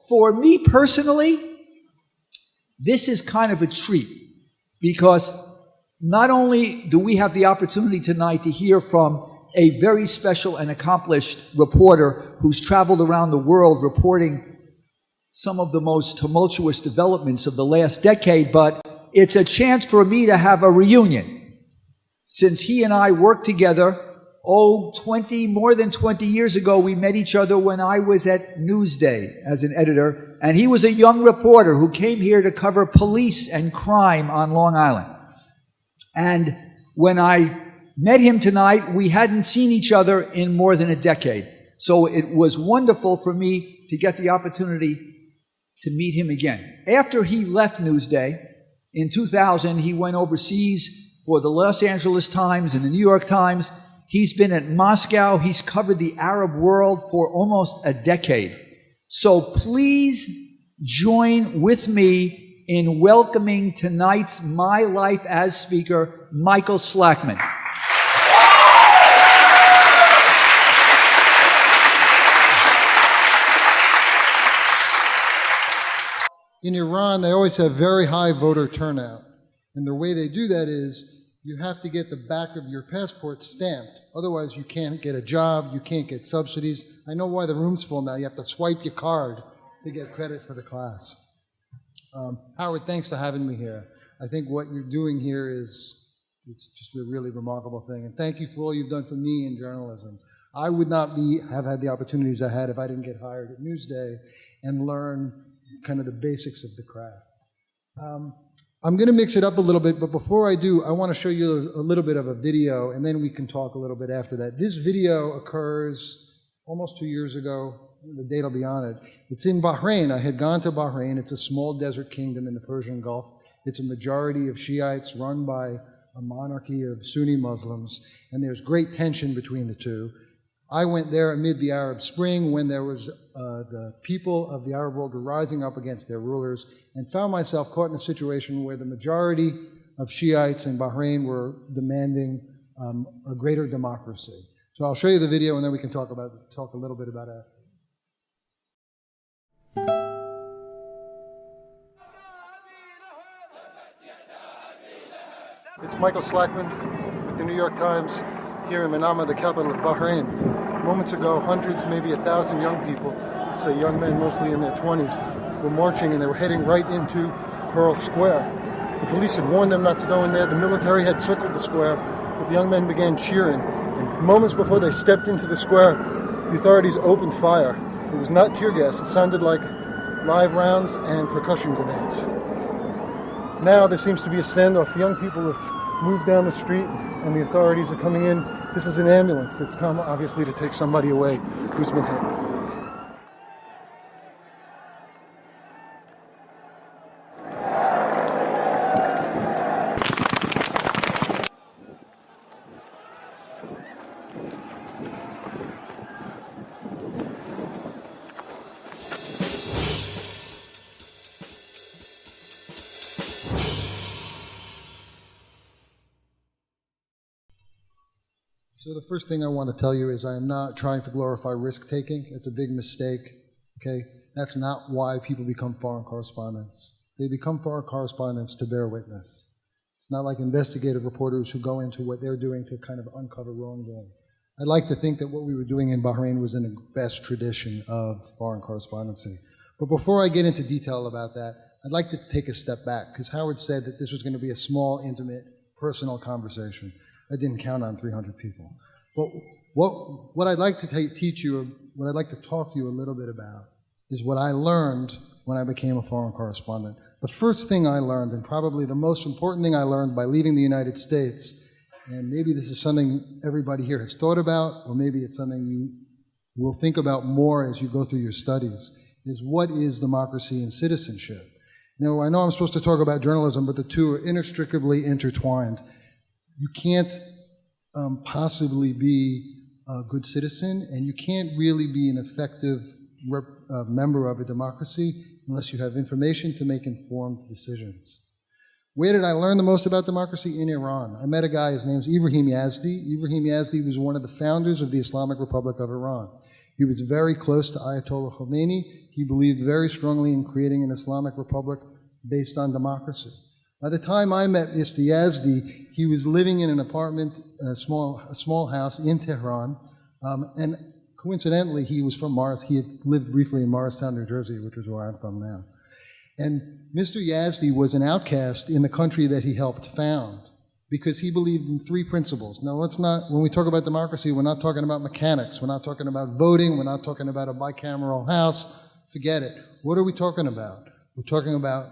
For me personally, this is kind of a treat because not only do we have the opportunity tonight to hear from a very special and accomplished reporter who's traveled around the world reporting some of the most tumultuous developments of the last decade, but it's a chance for me to have a reunion. Since he and I worked together, more than 20 years ago, we met each other when I was at Newsday as an editor, and he was a young reporter who came here to cover police and crime on Long Island. And when I met him tonight, we hadn't seen each other in more than a decade. So it was wonderful for me to get the opportunity to meet him again. After he left Newsday, in 2000, he went overseas for the Los Angeles Times and the New York Times. He's been at Moscow. He's covered the Arab world for almost a decade. So please join with me in welcoming tonight's My Life as speaker, Michael Slackman. In Iran, they always have very high voter turnout. And the way they do that is you have to get the back of your passport stamped. Otherwise, you can't get a job, you can't get subsidies. I know why the room's full now. You have to swipe your card to get credit for the class. Howard, thanks for having me here. I think what you're doing here it's just a really remarkable thing. And thank you for all you've done for me in journalism. I would not have had the opportunities I had if I didn't get hired at Newsday and learn kind of the basics of the craft. I'm going to mix it up a little bit, but before I do, I want to show you a little bit of a video, and then we can talk a little bit after that. This video occurs almost 2 years ago. The date will be on it. It's in Bahrain. I had gone to Bahrain. It's a small desert kingdom in the Persian Gulf. It's a majority of Shiites run by a monarchy of Sunni Muslims, and there's great tension between the two. I went there amid the Arab Spring when there was the people of the Arab world were rising up against their rulers, and found myself caught in a situation where the majority of Shiites in Bahrain were demanding a greater democracy. So I'll show you the video, and then we can talk a little bit about it. It's Michael Slackman with the New York Times here in Manama, the capital of Bahrain. Moments ago, hundreds, maybe 1,000 young people, I'd say young men mostly in their 20s, were marching and they were heading right into Pearl Square. The police had warned them not to go in there. The military had circled the square, but the young men began cheering. And moments before they stepped into the square, the authorities opened fire. It was not tear gas. It sounded like live rounds and percussion grenades. Now there seems to be a standoff. The young people have moved down the street and the authorities are coming in. This is an ambulance that's come obviously to take somebody away who's been hit. So the first thing I want to tell you is I am not trying to glorify risk-taking. It's a big mistake, okay? That's not why people become foreign correspondents. They become foreign correspondents to bear witness. It's not like investigative reporters who go into what they're doing to kind of uncover wrongdoing. I'd like to think that what we were doing in Bahrain was in the best tradition of foreign correspondency. But before I get into detail about that, I'd like to take a step back, because Howard said that this was going to be a small, intimate, personal conversation. I didn't count on 300 people. But what I'd like to teach you, or what I'd like to talk to you a little bit about, is what I learned when I became a foreign correspondent. The first thing I learned, and probably the most important thing I learned by leaving the United States, and maybe this is something everybody here has thought about, or maybe it's something you will think about more as you go through your studies, is what is democracy and citizenship? Now, I know I'm supposed to talk about journalism, but the two are inextricably intertwined. You can't possibly be a good citizen, and you can't really be an effective member of a democracy unless you have information to make informed decisions. Where did I learn the most about democracy? In Iran. I met a guy, his name's Ibrahim Yazdi. Ibrahim Yazdi was one of the founders of the Islamic Republic of Iran. He was very close to Ayatollah Khomeini. He believed very strongly in creating an Islamic republic based on democracy. By the time I met Mr. Yazdi, he was living in an apartment, a small house in Tehran, and coincidentally, he was from he had lived briefly in Morristown, New Jersey, which is where I'm from now. And Mr. Yazdi was an outcast in the country that he helped found because he believed in three principles. Now, when we talk about democracy, we're not talking about mechanics. We're not talking about voting. We're not talking about a bicameral house. Forget it. What are we talking about? We're talking about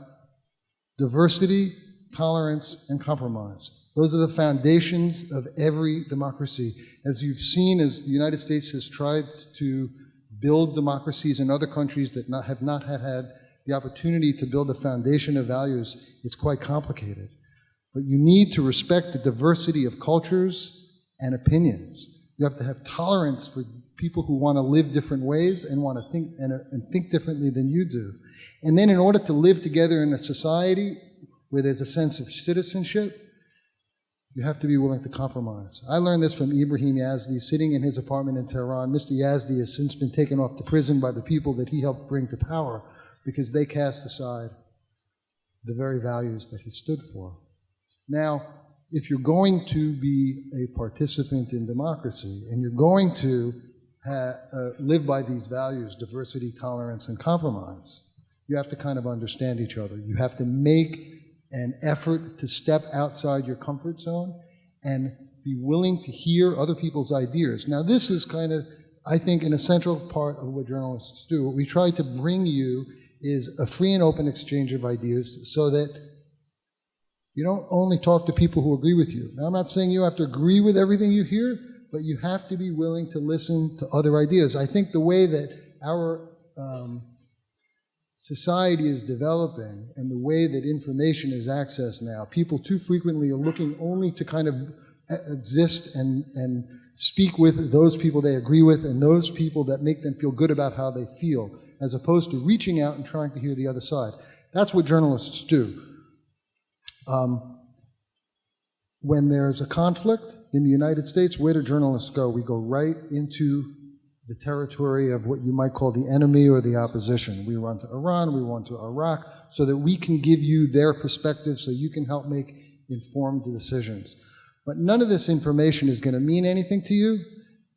diversity, tolerance, and compromise. Those are the foundations of every democracy. As you've seen, as the United States has tried to build democracies in other countries that have not had the opportunity to build a foundation of values, it's quite complicated. But you need to respect the diversity of cultures and opinions. You have to have tolerance for people who want to live different ways and want to think and think differently than you do. And then in order to live together in a society where there's a sense of citizenship, you have to be willing to compromise. I learned this from Ibrahim Yazdi, sitting in his apartment in Tehran. Mr. Yazdi has since been taken off to prison by the people that he helped bring to power because they cast aside the very values that he stood for. Now, if you're going to be a participant in democracy and you're going to live by these values, diversity, tolerance, and compromise, you have to kind of understand each other. You have to make an effort to step outside your comfort zone and be willing to hear other people's ideas. Now, this is kind of, I think, an essential part of what journalists do. What we try to bring you is a free and open exchange of ideas so that you don't only talk to people who agree with you. Now, I'm not saying you have to agree with everything you hear, but you have to be willing to listen to other ideas. I think the way that our society is developing and the way that information is accessed now, people too frequently are looking only to kind of exist and speak with those people they agree with and those people that make them feel good about how they feel, as opposed to reaching out and trying to hear the other side. That's what journalists do. When there's a conflict in the United States, where do journalists go? We go right into the territory of what you might call the enemy or the opposition. We run to Iran, we run to Iraq, so that we can give you their perspective so you can help make informed decisions. But none of this information is going to mean anything to you,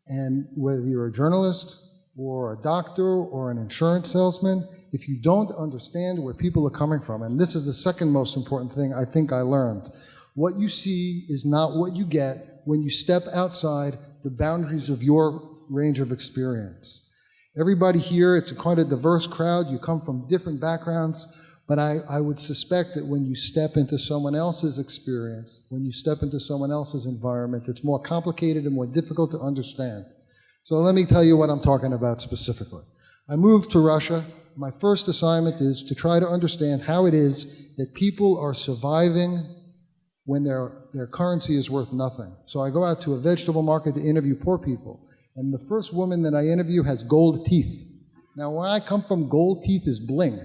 and whether you're a journalist or a doctor or an insurance salesman, if you don't understand where people are coming from, and this is the second most important thing I think I learned, what you see is not what you get when you step outside the boundaries of your range of experience. Everybody here, it's a quite a diverse crowd. You come from different backgrounds, but I would suspect that when you step into someone else's experience, when you step into someone else's environment, it's more complicated and more difficult to understand. So let me tell you what I'm talking about specifically. I moved to Russia. My first assignment is to try to understand how it is that people are surviving when their currency is worth nothing. So I go out to a vegetable market to interview poor people. And the first woman that I interview has gold teeth. Now, where I come from, gold teeth is bling.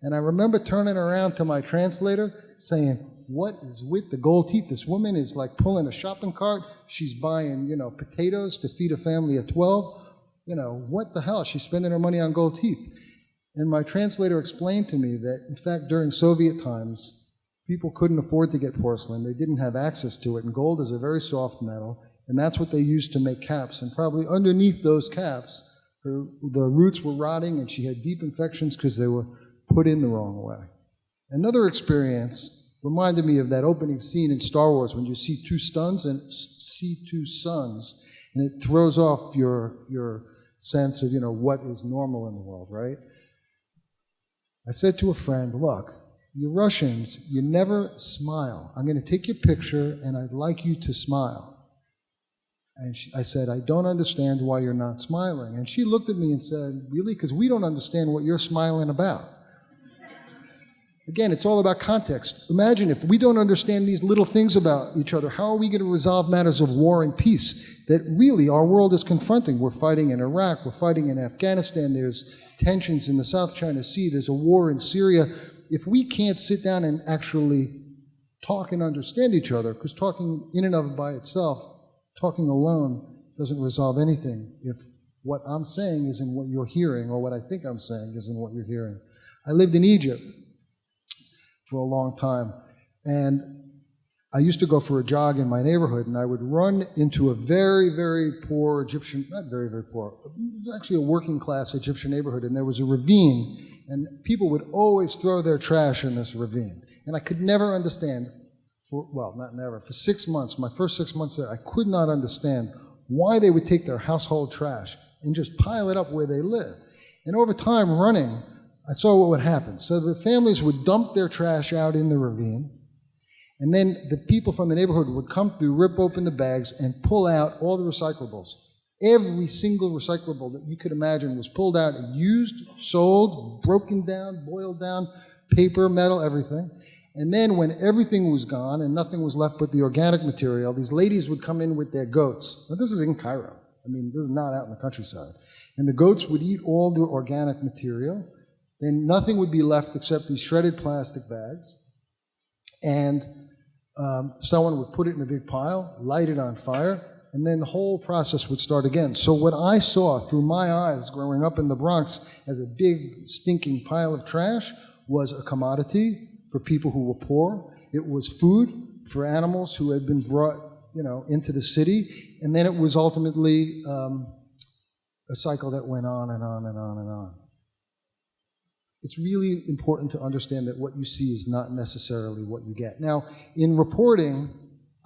And I remember turning around to my translator saying, what is with the gold teeth? This woman is like pulling a shopping cart. She's buying, potatoes to feed a family of 12. What the hell? She's spending her money on gold teeth. And my translator explained to me that, in fact, during Soviet times, people couldn't afford to get porcelain. They didn't have access to it. And gold is a very soft metal. And that's what they used to make caps. And probably underneath those caps, the roots were rotting and she had deep infections because they were put in the wrong way. Another experience reminded me of that opening scene in Star Wars when you see two suns and it throws off your sense of, what is normal in the world, right? I said to a friend, look, you Russians, you never smile. I'm going to take your picture and I'd like you to smile. And I said, I don't understand why you're not smiling. And she looked at me and said, really? Because we don't understand what you're smiling about. Again, it's all about context. Imagine if we don't understand these little things about each other, how are we going to resolve matters of war and peace that really our world is confronting? We're fighting in Iraq, we're fighting in Afghanistan, there's tensions in the South China Sea, there's a war in Syria. If we can't sit down and actually talk and understand each other, because talking in and of by itself, talking alone doesn't resolve anything if what I'm saying isn't what you're hearing, or what I think I'm saying isn't what you're hearing. I lived in Egypt for a long time, and I used to go for a jog in my neighborhood, and I would run into a very, very poor Egyptian, not very, very poor, actually a working class Egyptian neighborhood, and there was a ravine, and people would always throw their trash in this ravine. And I could never understand, for 6 months, my first 6 months there, I could not understand why they would take their household trash and just pile it up where they live. And over time, running, I saw what would happen. So the families would dump their trash out in the ravine, and then the people from the neighborhood would come through, rip open the bags, and pull out all the recyclables. Every single recyclable that you could imagine was pulled out and used, sold, broken down, boiled down, paper, metal, everything. And then when everything was gone and nothing was left but the organic material, these ladies would come in with their goats. Now, this is in Cairo. I mean, this is not out in the countryside. And the goats would eat all the organic material. Then nothing would be left except these shredded plastic bags. And someone would put it in a big pile, light it on fire, and then the whole process would start again. So what I saw through my eyes growing up in the Bronx as a big stinking pile of trash was a commodity for people who were poor. It was food for animals who had been brought, into the city. And then it was ultimately a cycle that went on and on and on and on. It's really important to understand that what you see is not necessarily what you get. Now, in reporting,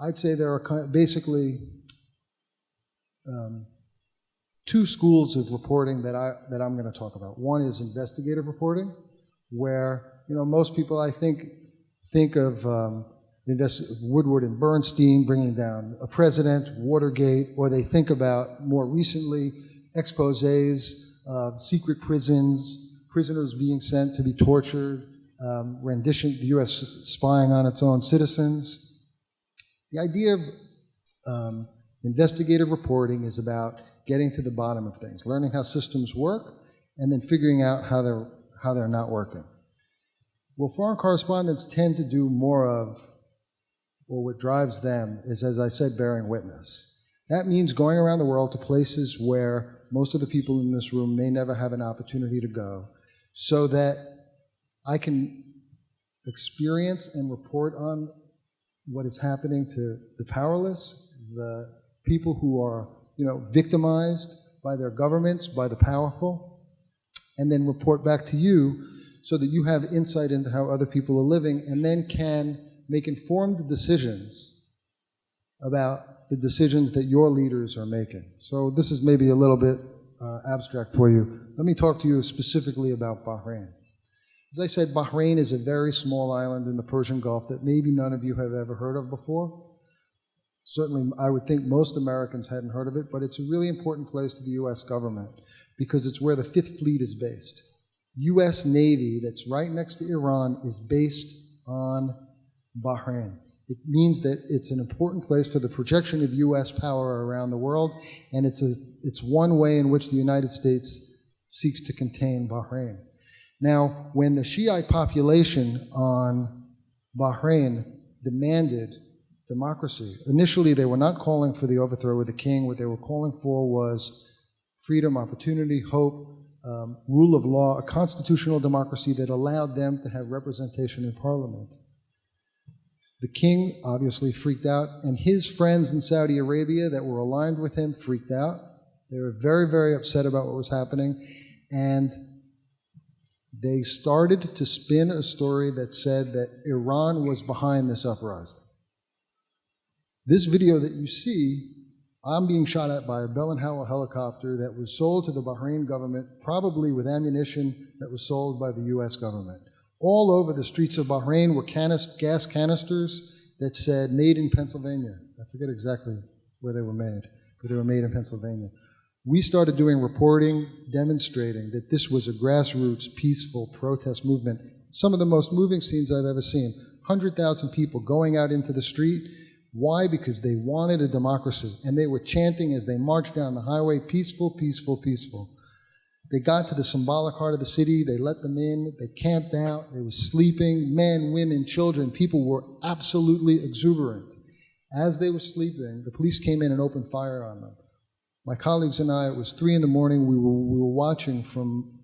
I'd say there are basically two schools of reporting that I'm going to talk about. One is investigative reporting, where most people, I think of Woodward and Bernstein bringing down a president, Watergate, or they think about more recently exposés of secret prisons, prisoners being sent to be tortured, rendition, the U.S. spying on its own citizens. The idea of investigative reporting is about getting to the bottom of things, learning how systems work, and then figuring out how they're not working. Well, foreign correspondents tend to do more of, or what drives them is, as I said, bearing witness. That means going around the world to places where most of the people in this room may never have an opportunity to go, so that I can experience and report on what is happening to the powerless, the people who are, victimized by their governments, by the powerful, and then report back to you so that you have insight into how other people are living, and then can make informed decisions about the decisions that your leaders are making. So this is maybe a little bit abstract for you. Let me talk to you specifically about Bahrain. As I said, Bahrain is a very small island in the Persian Gulf that maybe none of you have ever heard of before. Certainly, I would think most Americans hadn't heard of it, but it's a really important place to the U.S. government because it's where the Fifth Fleet is based. U.S. Navy that's right next to Iran is based on Bahrain. It means that it's an important place for the projection of U.S. power around the world, and it's one way in which the United States seeks to contain Bahrain. Now, when the Shiite population on Bahrain demanded democracy, initially they were not calling for the overthrow of the king. What they were calling for was freedom, opportunity, hope, rule of law, a constitutional democracy that allowed them to have representation in parliament. The king obviously freaked out, and his friends in Saudi Arabia that were aligned with him freaked out. They were very, very upset about what was happening, and they started to spin a story that said that Iran was behind this uprising. This video that you see, I'm being shot at by a Bell & Howell helicopter that was sold to the Bahrain government, probably with ammunition that was sold by the U.S. government. All over the streets of Bahrain were gas canisters that said, made in Pennsylvania. I forget exactly where they were made, but they were made in Pennsylvania. We started doing reporting demonstrating that this was a grassroots, peaceful protest movement. Some of the most moving scenes I've ever seen. 100,000 people going out into the street. Why? Because they wanted a democracy. And they were chanting as they marched down the highway, peaceful, peaceful, peaceful. They got to the symbolic heart of the city. They let them in. They camped out. They were sleeping. Men, women, children. People were absolutely exuberant. As they were sleeping, the police came in and opened fire on them. My colleagues and I, it was 3 in the morning, we were watching from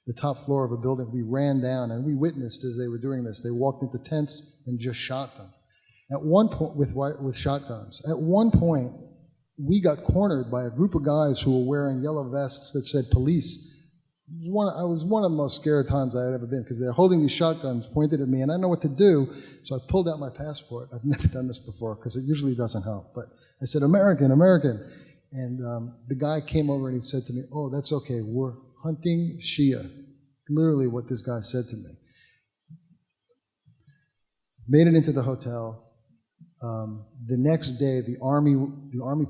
the top floor of a building. We ran down and we witnessed as they were doing this. They walked into tents and just shot them. At one point, with shotguns. At one point, we got cornered by a group of guys who were wearing yellow vests that said police. It was one of the most scared times I had ever been, because they're holding these shotguns pointed at me, and I didn't know what to do, so I pulled out my passport. I've never done this before, because it usually doesn't help. But I said, American, American. And the guy came over and he said to me, oh, that's okay, we're hunting Shia. Literally what this guy said to me. Made it into the hotel. The next day, the army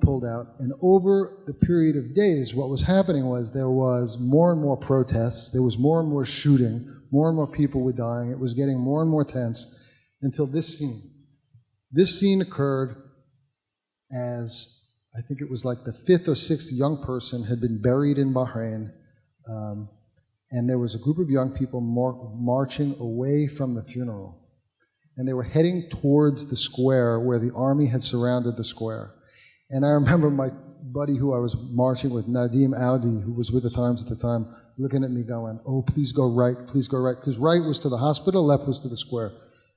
pulled out, and over the period of days, what was happening was there was more and more protests, there was more and more shooting, more and more people were dying, it was getting more and more tense, until this scene. This scene occurred as, I think it was like the 5th or 6th young person had been buried in Bahrain, and there was a group of young people marching away from the funeral. And they were heading towards the square where the army had surrounded the square. And I remember my buddy who I was marching with, Nadim Audi, who was with the Times at the time, looking at me going, oh, please go right, because right was to the hospital, left was to the square.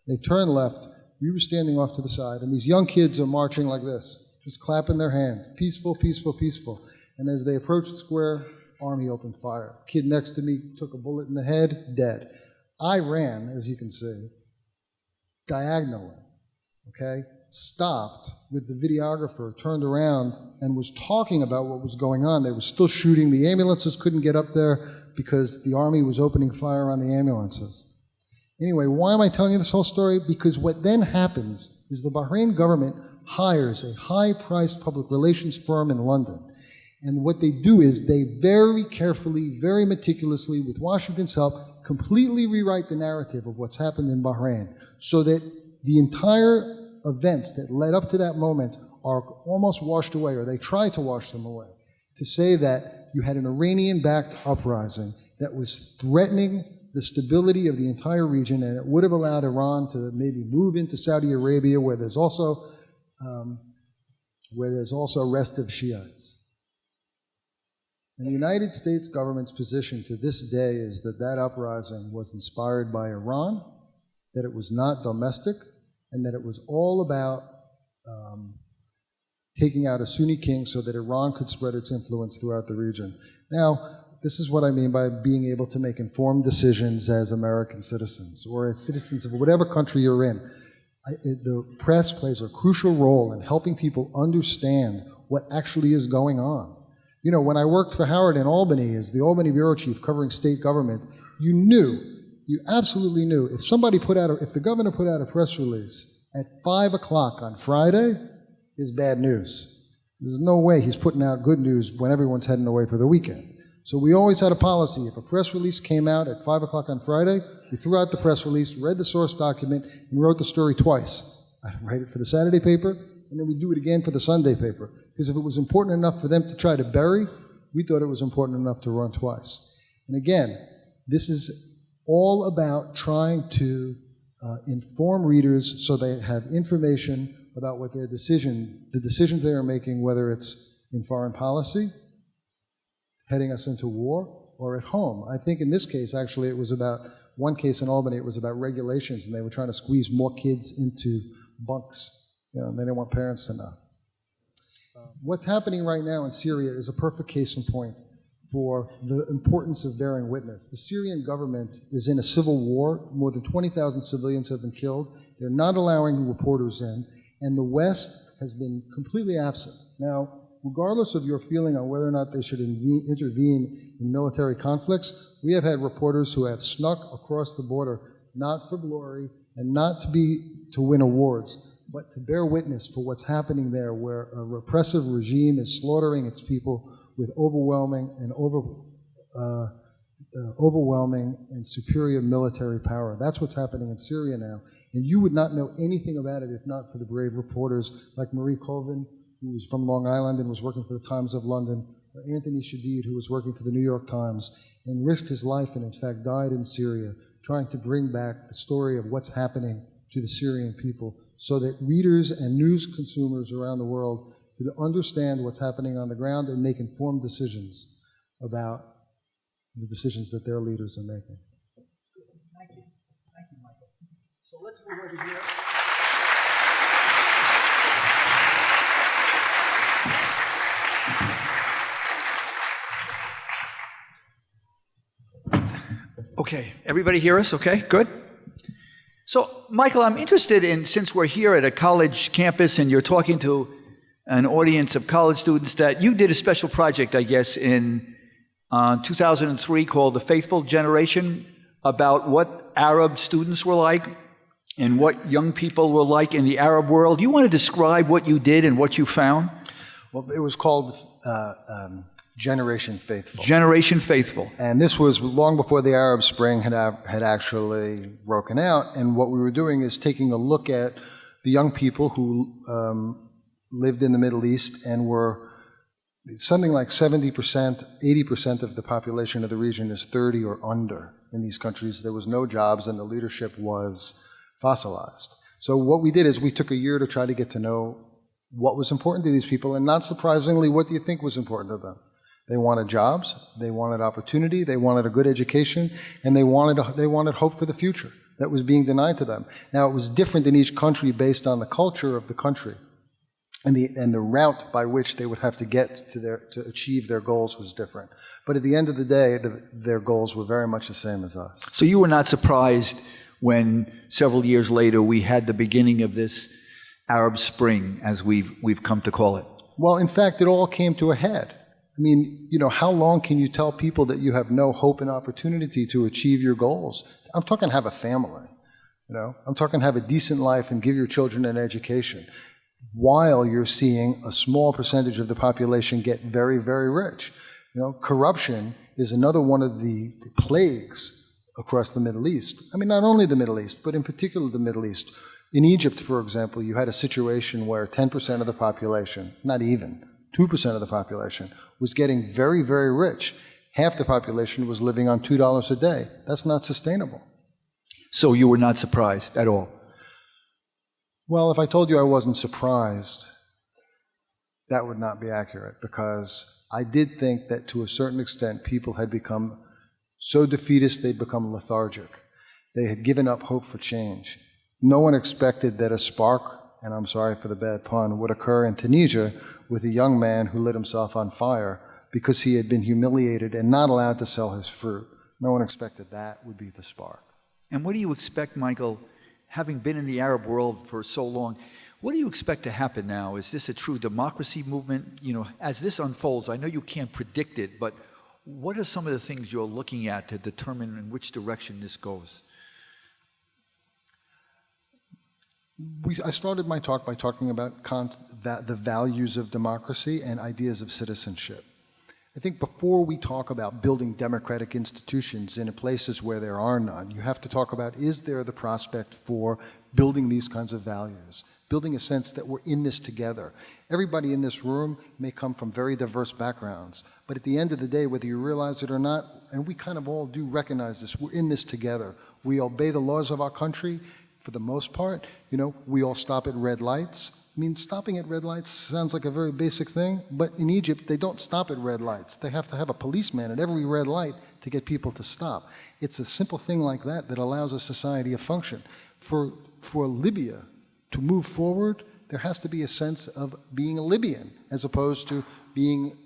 They turned left, we were standing off to the side, and these young kids are marching like this, just clapping their hands, peaceful, peaceful, peaceful. And as they approached the square, army opened fire. Kid next to me took a bullet in the head, dead. I ran, as you can see, diagonally, okay, stopped with the videographer, turned around and was talking about what was going on. They were still shooting. The ambulances couldn't get up there because the army was opening fire on the ambulances. Anyway, why am I telling you this whole story? Because what then happens is the Bahrain government hires a high-priced public relations firm in London. And what they do is they very carefully, very meticulously, with Washington's help, completely rewrite the narrative of what's happened in Bahrain so that the entire events that led up to that moment are almost washed away, or they try to wash them away, to say that you had an Iranian-backed uprising that was threatening the stability of the entire region, and it would have allowed Iran to maybe move into Saudi Arabia, where there's also arrest of Shiites. And the United States government's position to this day is that that uprising was inspired by Iran, that it was not domestic, and that it was all about taking out a Sunni king so that Iran could spread its influence throughout the region. Now, this is what I mean by being able to make informed decisions as American citizens, or as citizens of whatever country you're in. The press plays a crucial role in helping people understand what actually is going on. You know, when I worked for Howard in Albany as the Albany bureau chief covering state government, you absolutely knew, if the governor put out a press release at 5 o'clock on Friday, is bad news. There's no way he's putting out good news when everyone's heading away for the weekend. So we always had a policy. If a press release came out at 5 o'clock on Friday, we threw out the press release, read the source document, and wrote the story twice. I'd write it for the Saturday paper, and then we'd do it again for the Sunday paper. Because if it was important enough for them to try to bury, we thought it was important enough to run twice. And again, this is all about trying to inform readers so they have information about what the decisions they are making, whether it's in foreign policy, heading us into war, or at home. I think in this case, actually, it was about, one case in Albany, it was about regulations, and they were trying to squeeze more kids into bunks. You know, and they didn't want parents to know. What's happening right now in Syria is a perfect case in point for the importance of bearing witness. The Syrian government is in a civil war. More than 20,000 civilians have been killed. They're not allowing reporters in, and the West has been completely absent. Now, regardless of your feeling on whether or not they should intervene in military conflicts, we have had reporters who have snuck across the border, not for glory and not to win awards, but to bear witness for what's happening there, where a repressive regime is slaughtering its people with overwhelming and superior military power. That's what's happening in Syria now. And you would not know anything about it if not for the brave reporters like Marie Colvin, who was from Long Island and was working for the Times of London, or Anthony Shadid, who was working for the New York Times, and risked his life and in fact died in Syria, trying to bring back the story of what's happening to the Syrian people, so that readers and news consumers around the world to understand what's happening on the ground and make informed decisions about the decisions that their leaders are making. Thank you. Thank you, Michael. So let's move over here. Okay, everybody hear us? Okay, good. So, Michael, I'm interested in, since we're here at a college campus and you're talking to an audience of college students, that you did a special project, I guess, in 2003 called The Faithful Generation, about what Arab students were like and what young people were like in the Arab world. Do you want to describe what you did and what you found? Well, it was called Generation Faithful. Generation Faithful. And this was long before the Arab Spring had actually broken out. And what we were doing is taking a look at the young people who lived in the Middle East and were something like 70%, 80% of the population of the region is 30 or under in these countries. There was no jobs and the leadership was fossilized. So what we did is we took a year to try to get to know what was important to these people, and not surprisingly, what do you think was important to them? They wanted jobs, they wanted opportunity, they wanted a good education, and they wanted hope for the future that was being denied to them. Now, it was different in each country based on the culture of the country, and the route by which they would have to get to achieve their goals was different. But at the end of the day, their goals were very much the same as us. So you were not surprised when several years later we had the beginning of this Arab Spring, as we've come to call it? Well, in fact, it all came to a head. I mean, how long can you tell people that you have no hope and opportunity to achieve your goals? I'm talking have a family, I'm talking have a decent life and give your children an education, while you're seeing a small percentage of the population get very, very rich. Corruption is another one of the plagues across the Middle East. I mean, not only the Middle East, but in particular the Middle East. In Egypt, for example, you had a situation where 10% of the population, not even, 2% of the population, was getting very, very rich. Half the population was living on $2 a day. That's not sustainable. So you were not surprised at all? Well, if I told you I wasn't surprised, that would not be accurate, because I did think that to a certain extent people had become so defeatist they'd become lethargic. They had given up hope for change. No one expected that a spark, and I'm sorry for the bad pun, would occur in Tunisia with a young man who lit himself on fire because he had been humiliated and not allowed to sell his fruit. No one expected that would be the spark. And what do you expect, Michael, having been in the Arab world for so long, what do you expect to happen now? Is this a true democracy movement? As this unfolds, I know you can't predict it, but what are some of the things you're looking at to determine in which direction this goes? I started my talk by talking about the values of democracy and ideas of citizenship. I think before we talk about building democratic institutions in places where there are none, you have to talk about, is there the prospect for building these kinds of values, building a sense that we're in this together. Everybody in this room may come from very diverse backgrounds, but at the end of the day, whether you realize it or not, and we kind of all do recognize this, we're in this together. We obey the laws of our country. For the most part, we all stop at red lights. I mean, stopping at red lights sounds like a very basic thing, but in Egypt, they don't stop at red lights. They have to have a policeman at every red light to get people to stop. It's a simple thing like that that allows a society to function. For Libya to move forward, there has to be a sense of being a Libyan, as opposed to being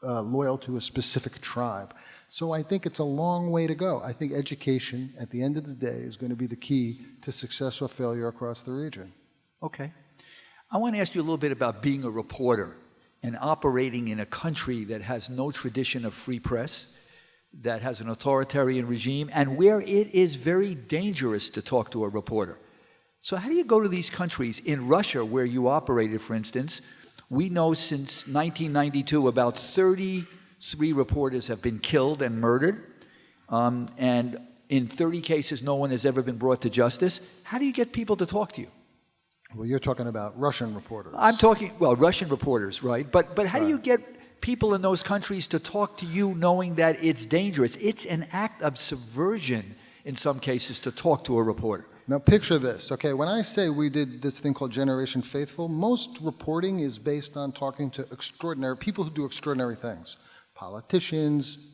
loyal to a specific tribe. So I think it's a long way to go. I think education, at the end of the day, is going to be the key to success or failure across the region. Okay. I want to ask you a little bit about being a reporter and operating in a country that has no tradition of free press, that has an authoritarian regime, and where it is very dangerous to talk to a reporter. So how do you go to these countries? In Russia, where you operated, for instance, we know since 1992 about 33 reporters have been killed and murdered, and in 30 cases no one has ever been brought to justice. How do you get people to talk to you? Well, you're talking about Russian reporters. I'm talking, Russian reporters, right? But how do you get people in those countries to talk to you knowing that it's dangerous? It's an act of subversion in some cases to talk to a reporter. Now picture this, okay? When I say we did this thing called Generation Faithful, most reporting is based on talking to extraordinary people who do extraordinary things. Politicians,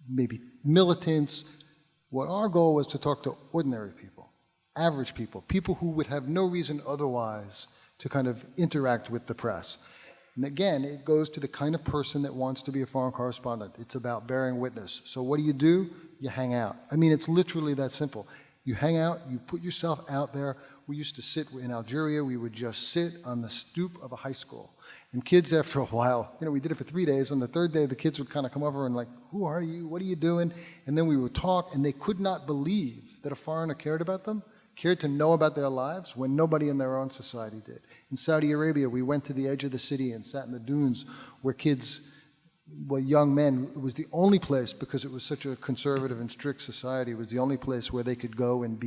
maybe militants. What our goal was to talk to ordinary people, average people, people who would have no reason otherwise to kind of interact with the press. And again, it goes to the kind of person that wants to be a foreign correspondent. It's about bearing witness. So what do? You hang out. I mean, it's literally that simple. You hang out, you put yourself out there. We used to sit in Algeria, we would just sit on the stoop of a high school. And kids, after a while, we did it for 3 days. On the third day, the kids would kind of come over and like, who are you? What are you doing? And then we would talk, and they could not believe that a foreigner cared about them, cared to know about their lives when nobody in their own society did. In Saudi Arabia, we went to the edge of the city and sat in the dunes where kids, young men, it was the only place, because it was such a conservative and strict society, it was the only place where they could go and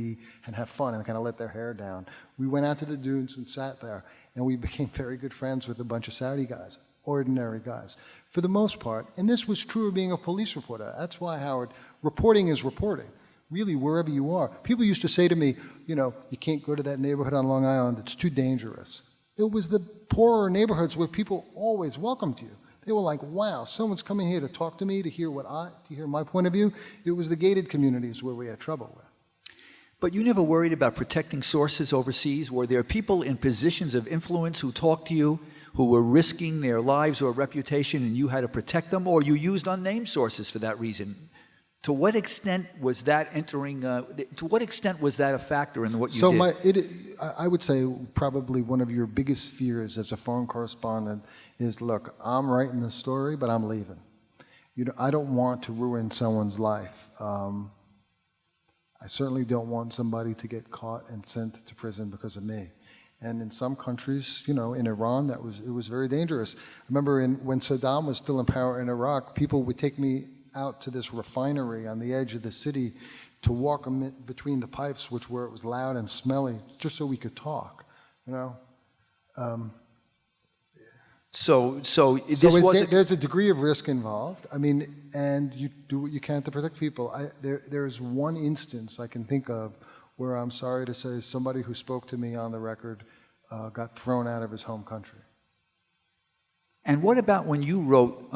have fun and kind of let their hair down. We went out to the dunes and sat there, and we became very good friends with a bunch of Saudi guys, ordinary guys, for the most part. And this was true of being a police reporter. That's why, Howard, reporting is reporting. Really, wherever you are. People used to say to me, you can't go to that neighborhood on Long Island, it's too dangerous. It was the poorer neighborhoods where people always welcomed you. They were like, wow, someone's coming here to talk to me, to hear my point of view. It was the gated communities where we had trouble with. But you never worried about protecting sources overseas? Were there people in positions of influence who talked to you, who were risking their lives or reputation, and you had to protect them, or you used unnamed sources for that reason? To what extent was that to what extent was that a factor in what you did? I would say probably one of your biggest fears as a foreign correspondent is, look, I'm writing the story, but I'm leaving. I don't want to ruin someone's life. I certainly don't want somebody to get caught and sent to prison because of me. And in some countries, in Iran, it was very dangerous. I remember when Saddam was still in power in Iraq, people would take me out to this refinery on the edge of the city to walk between the pipes, where it was loud and smelly, just so we could talk, There's a degree of risk involved. I mean, and you do what you can to protect people. There's one instance I can think of where I'm sorry to say somebody who spoke to me on the record got thrown out of his home country. And what about when you wrote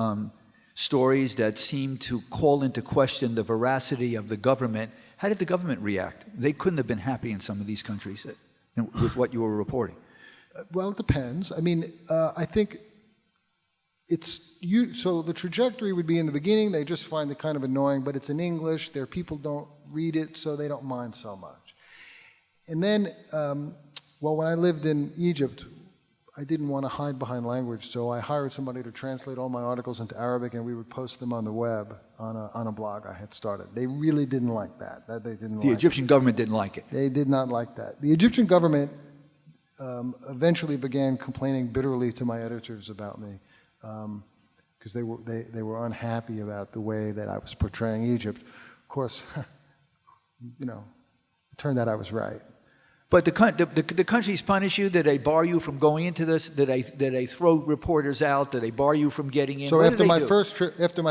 stories that seemed to call into question the veracity of the government? How did the government react? They couldn't have been happy in some of these countries with what you were reporting. Well, it depends. I mean, I think so the trajectory would be in the beginning, they just find it kind of annoying, but it's in English, their people don't read it, so they don't mind so much. And then, when I lived in Egypt, I didn't want to hide behind language, so I hired somebody to translate all my articles into Arabic, and we would post them on the web on a blog I had started. They really didn't like that. The Egyptian government didn't like it. They did not like that. The Egyptian government eventually began complaining bitterly to my editors about me, because they were unhappy about the way that I was portraying Egypt. Of course, it turned out I was right. But the countries punish you? Did they bar you from going into this? Did they throw reporters out? Did they bar you from getting in? So after my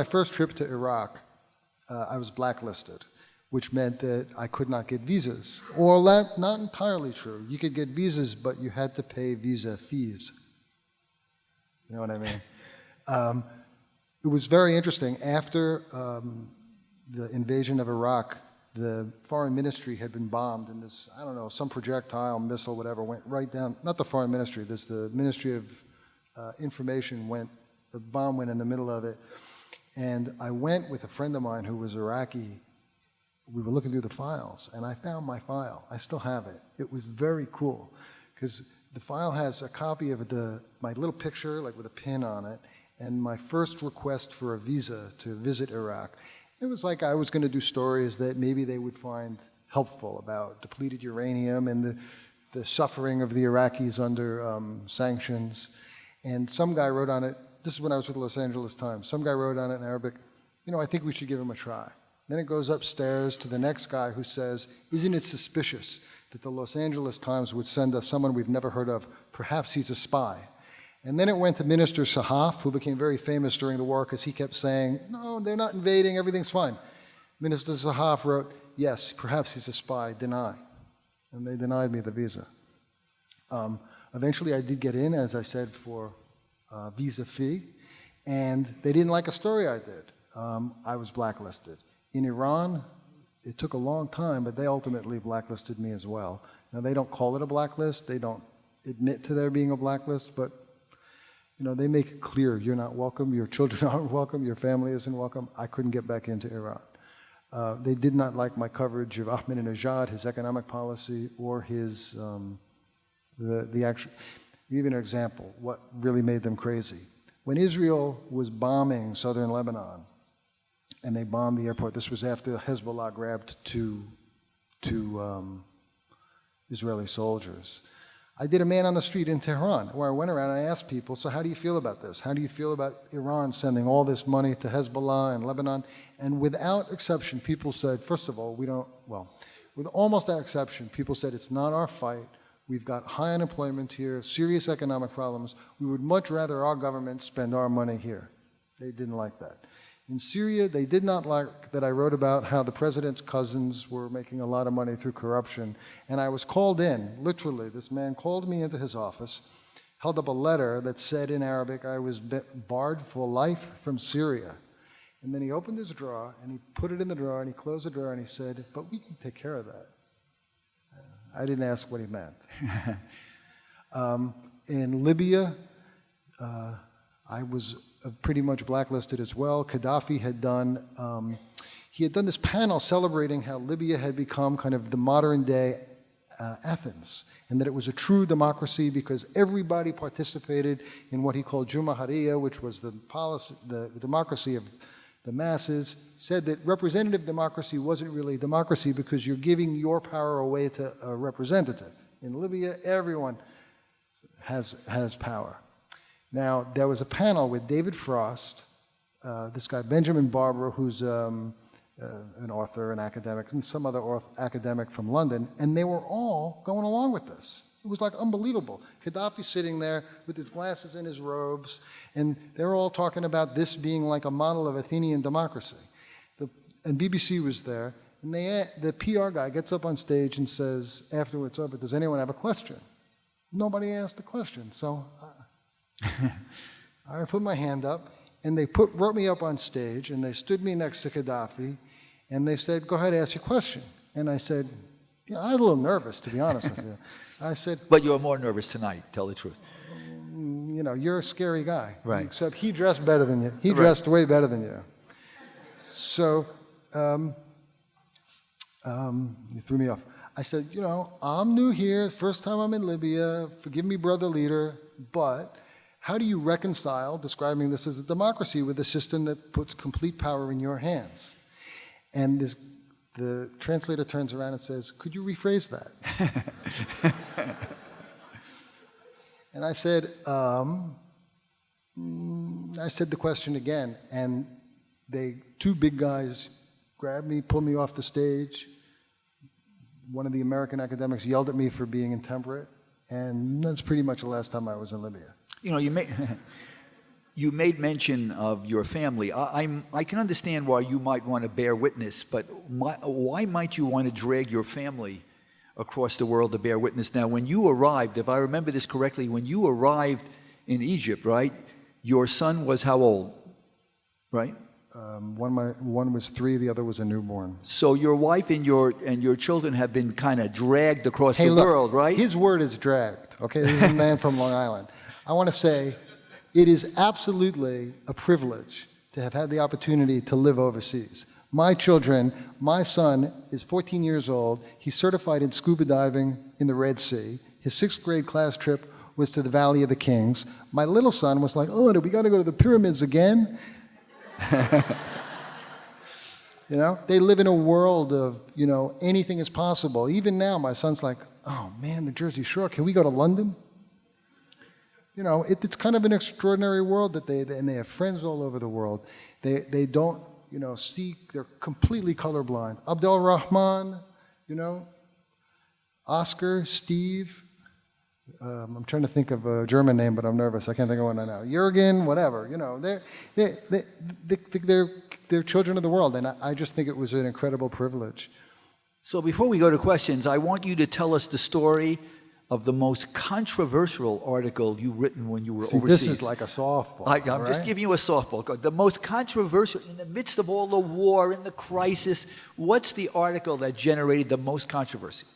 first trip to Iraq, I was blacklisted, which meant that I could not get visas. Or not entirely true. You could get visas, but you had to pay visa fees. You know what I mean? It was very interesting. After the invasion of Iraq, the foreign ministry had been bombed, and this, I don't know, some projectile, missile, whatever, went right down, not the foreign ministry, the Ministry of Information the bomb went in the middle of it. And I went with a friend of mine who was Iraqi. We were looking through the files, and I found my file. I still have it. It was very cool, because the file has a copy of my little picture, like with a pin on it, and my first request for a visa to visit Iraq. It was like I was going to do stories that maybe they would find helpful about depleted uranium and the suffering of the Iraqis under sanctions. And some guy wrote on it, this is when I was with the Los Angeles Times, some guy wrote on it in Arabic, I think we should give him a try. Then it goes upstairs to the next guy who says, isn't it suspicious that the Los Angeles Times would send us someone we've never heard of? Perhaps he's a spy. And then it went to Minister Sahaf, who became very famous during the war because he kept saying, no, they're not invading, everything's fine. Minister Sahaf wrote, yes, perhaps he's a spy, deny. and they denied me the visa. Eventually, I did get in, as I said, for visa fee, and they didn't like a story I did. I was blacklisted. In Iran, it took a long time, but they ultimately blacklisted me as well. Now, they don't call it a blacklist. They don't admit to there being a blacklist, but they make it clear you're not welcome, your children aren't welcome, your family isn't welcome. I couldn't get back into Iran. They did not like my coverage of Ahmadinejad, his economic policy, or his the actual. Give you an example. What really made them crazy? When Israel was bombing southern Lebanon, and they bombed the airport. This was after Hezbollah grabbed two Israeli soldiers. I did a man on the street in Tehran where I went around and I asked people, so how do you feel about this? How do you feel about Iran sending all this money to Hezbollah and Lebanon? And without exception, people said, first of all, with almost that exception, people said it's not our fight. We've got high unemployment here, serious economic problems. We would much rather our government spend our money here. They didn't like that. In Syria, they did not like that I wrote about how the president's cousins were making a lot of money through corruption. And I was called in, literally, this man called me into his office, held up a letter that said in Arabic, I was barred for life from Syria. And then he opened his drawer, and he put it in the drawer, and he closed the drawer, and he said, but we can take care of that. I didn't ask what he meant. In Libya, I was pretty much blacklisted as well. Gaddafi had done, this panel celebrating how Libya had become kind of the modern day Athens, and that it was a true democracy because everybody participated in what he called Jumahariya, which was the policy, the democracy of the masses. Said that representative democracy wasn't really democracy because you're giving your power away to a representative. In Libya, everyone has power. Now, there was a panel with David Frost, this guy Benjamin Barber, who's an author, an academic, and some other academic from London, and they were all going along with this. It was like unbelievable. Gaddafi sitting there with his glasses and his robes, and they're all talking about this being like a model of Athenian democracy. And BBC was there, and the PR guy gets up on stage and says, after it's over, does anyone have a question? Nobody asked a question, so I put my hand up, and they brought me up on stage, and they stood me next to Gaddafi, and they said, go ahead, ask your question. And I said, yeah, I was a little nervous, to be honest with you. I said, But you're more nervous tonight, tell the truth. You're a scary guy. Right. Except he dressed better than you. He dressed way better than you. So, you threw me off. I said, I'm new here, first time I'm in Libya, forgive me, brother leader, but how do you reconcile describing this as a democracy with a system that puts complete power in your hands? And the translator turns around and says, could you rephrase that? And I said the question again, and two big guys grabbed me, pulled me off the stage. One of the American academics yelled at me for being intemperate, and that's pretty much the last time I was in Libya. You made mention of your family. I can understand why you might want to bear witness, but why might you want to drag your family across the world to bear witness? Now, when you arrived, if I remember this correctly, when you arrived in Egypt, right, your son was how old, right? One was 3, the other was a newborn. So your wife and your children have been kind of dragged across the world, right? His word is dragged, okay? This is a man from Long Island. I want to say it is absolutely a privilege to have had the opportunity to live overseas. My children, my son is 14 years old. He's certified in scuba diving in the Red Sea. His 6th grade class trip was to the Valley of the Kings. My little son was like, oh, we got to go to the pyramids again? They live in a world of, anything is possible. Even now, my son's like, oh man, the Jersey Shore, can we go to London? It's kind of an extraordinary world that and they have friends all over the world. They don't, they're completely colorblind. Abdel Rahman, Oscar, Steve, I'm trying to think of a German name, but I'm nervous. I can't think of one right now. Jürgen, whatever, they're children of the world, and I just think it was an incredible privilege. So before we go to questions, I want you to tell us the story of the most controversial article you've written when you were See, overseas. this is like a softball. I'm just giving you a softball. The most controversial, in the midst of all the war and the crisis, what's the article that generated the most controversy?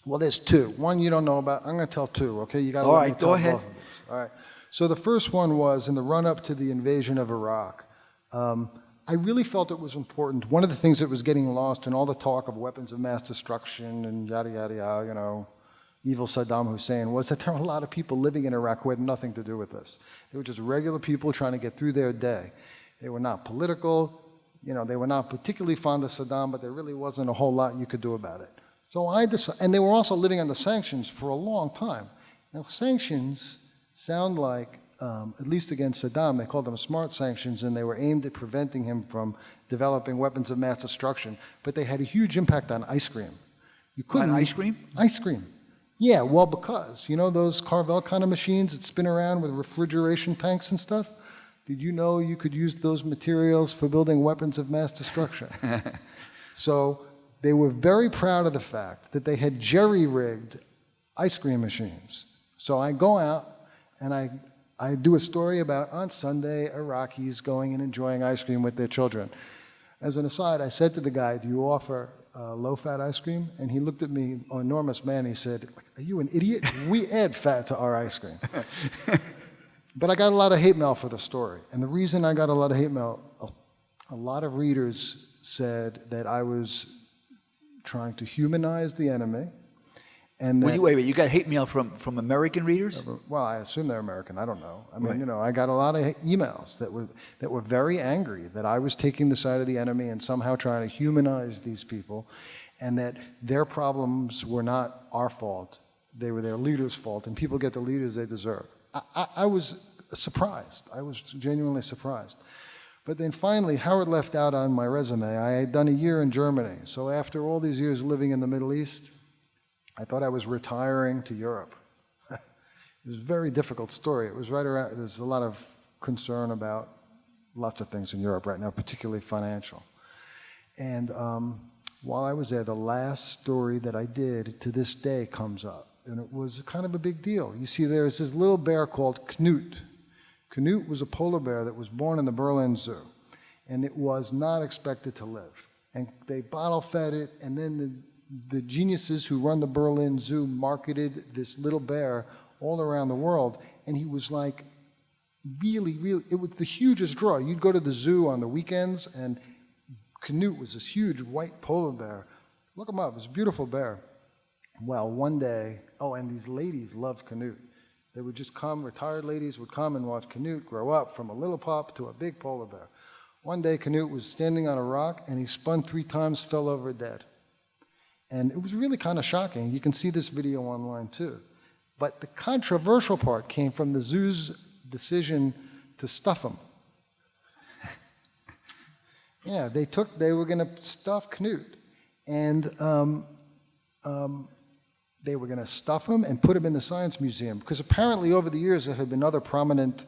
Well, there's two. One you don't know about. I'm going to tell two, okay? You got to All let right, me tell go ahead. both of these. All right. So the first one was in the run-up to the invasion of Iraq. I really felt it was important. One of the things that was getting lost in all the talk of weapons of mass destruction and yada, yada, yada, you know, evil Saddam Hussein, was that there were a lot of people living in Iraq who had nothing to do with this. They were just regular people trying to get through their day. They were not political, you know, they were not particularly fond of Saddam, but there really wasn't a whole lot you could do about it. So I decided, and they were also living under sanctions for a long time. Now, sanctions sound like, at least against Saddam, they called them smart sanctions, and they were aimed at preventing him from developing weapons of mass destruction. But they had a huge impact on ice cream. You couldn't. On ice cream? Ice cream. Yeah, well, because, you know those Carvel kind of machines that spin around with refrigeration tanks and stuff? Did you know you could use those materials for building weapons of mass destruction? So they were very proud of the fact that they had jerry-rigged ice cream machines. So I go out and I do a story about, on Sunday, Iraqis going and enjoying ice cream with their children. As an aside, I said to the guy, do you offer low-fat ice cream? And he looked at me, an enormous man, he said, are you an idiot? We add fat to our ice cream. But I got a lot of hate mail for the story. And the reason I got a lot of hate mail, a lot of readers said that I was trying to humanize the enemy. And that, Wait, you got hate mail from American readers? well, I assume they're American. I don't know. I mean, Right. you know, I got a lot of emails that were very angry that I was taking the side of the enemy and somehow trying to humanize these people, and that their problems were not our fault. They were their leaders' fault, and people get the leaders they deserve. I was surprised. I was genuinely surprised. But then finally, Howard left out on my resume. I had done a year in Germany. So after all these years living in the Middle East, I thought I was retiring to Europe. It was a very difficult story. It was right around, there's a lot of concern about lots of things in Europe right now, particularly financial. And while I was there, the last story that I did to this day comes up. And it was kind of a big deal. You see, there's this little bear called Knut. Knut was a polar bear that was born in the Berlin Zoo. And it was not expected to live. And they bottle fed it, and then the geniuses who run the Berlin Zoo marketed this little bear all around the world, and he was like really, it was the hugest draw. You'd go to the zoo on the weekends, and Knut was this huge white polar bear. Look him up, it was a beautiful bear. Well, one day, and these ladies loved Knut. They would just come, retired ladies would come and watch Knut grow up from a little pup to a big polar bear. One day, Knut was standing on a rock, and he spun 3 times, fell over dead. And it was really kind of shocking. You can see this video online too. But the controversial part came from the zoo's decision to stuff him. Yeah, they were going to stuff Knut. And they were going to stuff him and put him in the Science Museum. Because apparently over the years there had been other prominent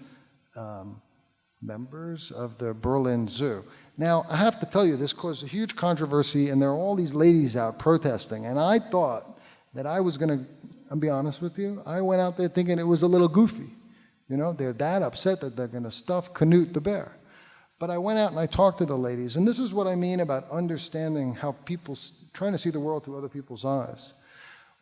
members of the Berlin Zoo. Now, I have to tell you, this caused a huge controversy, and there are all these ladies out protesting. And I thought that I was going to, I'll be honest with you, I went out there thinking it was a little goofy. You know, they're that upset that they're going to stuff Knut the bear. But I went out and I talked to the ladies, and this is what I mean about understanding how people, trying to see the world through other people's eyes.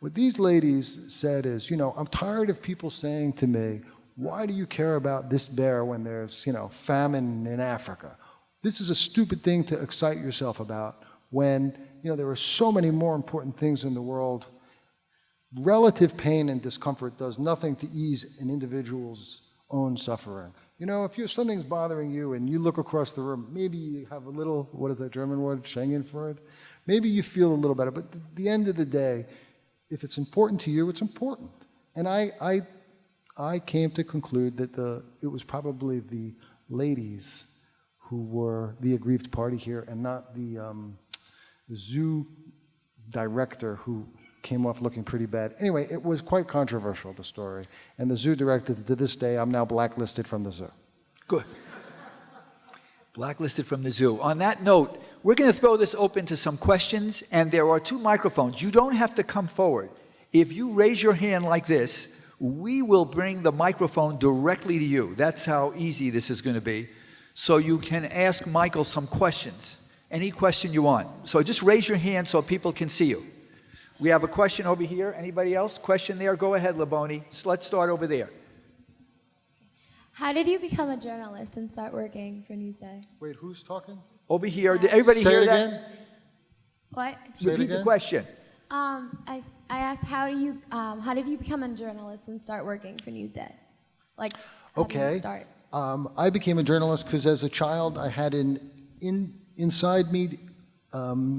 What these ladies said is, you know, I'm tired of people saying to me, why do you care about this bear when there's, you know, famine in Africa? This is a stupid thing to excite yourself about when, you know, there are so many more important things in the world. Relative pain and discomfort does nothing to ease an individual's own suffering. You know, if something's bothering you and you look across the room, maybe you have a little, what is that German word, Schengenfreude? Maybe you feel a little better, but at the end of the day, if it's important to you, it's important. And I came to conclude that it was probably the ladies who were the aggrieved party here, and not the zoo director who came off looking pretty bad. Anyway, it was quite controversial, the story. And the zoo director, to this day, I'm now blacklisted from the zoo. Good. Blacklisted from the zoo. On that note, we're going to throw this open to some questions, and there are 2 microphones. You don't have to come forward. If you raise your hand like this, we will bring the microphone directly to you. That's how easy this is going to be. So you can ask Michael some questions, any question you want. So just raise your hand so people can see you. We have a question over here. Anybody else? Question there? Go ahead, Laboni. So let's start over there. How did you become a journalist and start working for Newsday? Wait, who's talking? Over here. Did everybody Say hear it that? again. What? Say it Repeat the again. question. I asked how did you become a journalist and start working for Newsday? Like, how did you start? I became a journalist because as a child I had inside me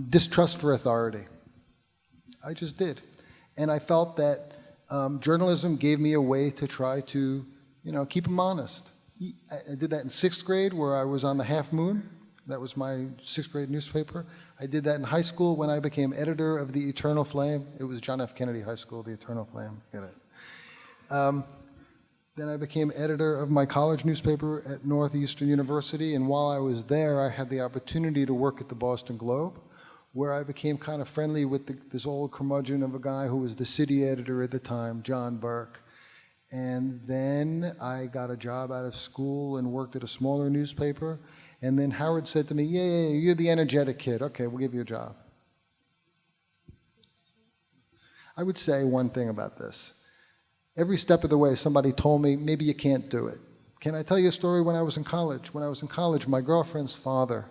distrust for authority. I just did. And I felt that journalism gave me a way to try to, keep them honest. I did that in 6th grade where I was on the Half Moon. That was my 6th grade newspaper. I did that in high school when I became editor of the Eternal Flame. It was John F. Kennedy High School, the Eternal Flame. Get it? Then I became editor of my college newspaper at Northeastern University, and while I was there, I had the opportunity to work at the Boston Globe, where I became kind of friendly with this old curmudgeon of a guy who was the city editor at the time, John Burke. And then I got a job out of school and worked at a smaller newspaper. And then Howard said to me, yeah, you're the energetic kid. Okay, we'll give you a job. I would say one thing about this. Every step of the way, somebody told me, maybe you can't do it. Can I tell you a story when I was in college? When I was in college, my girlfriend's father,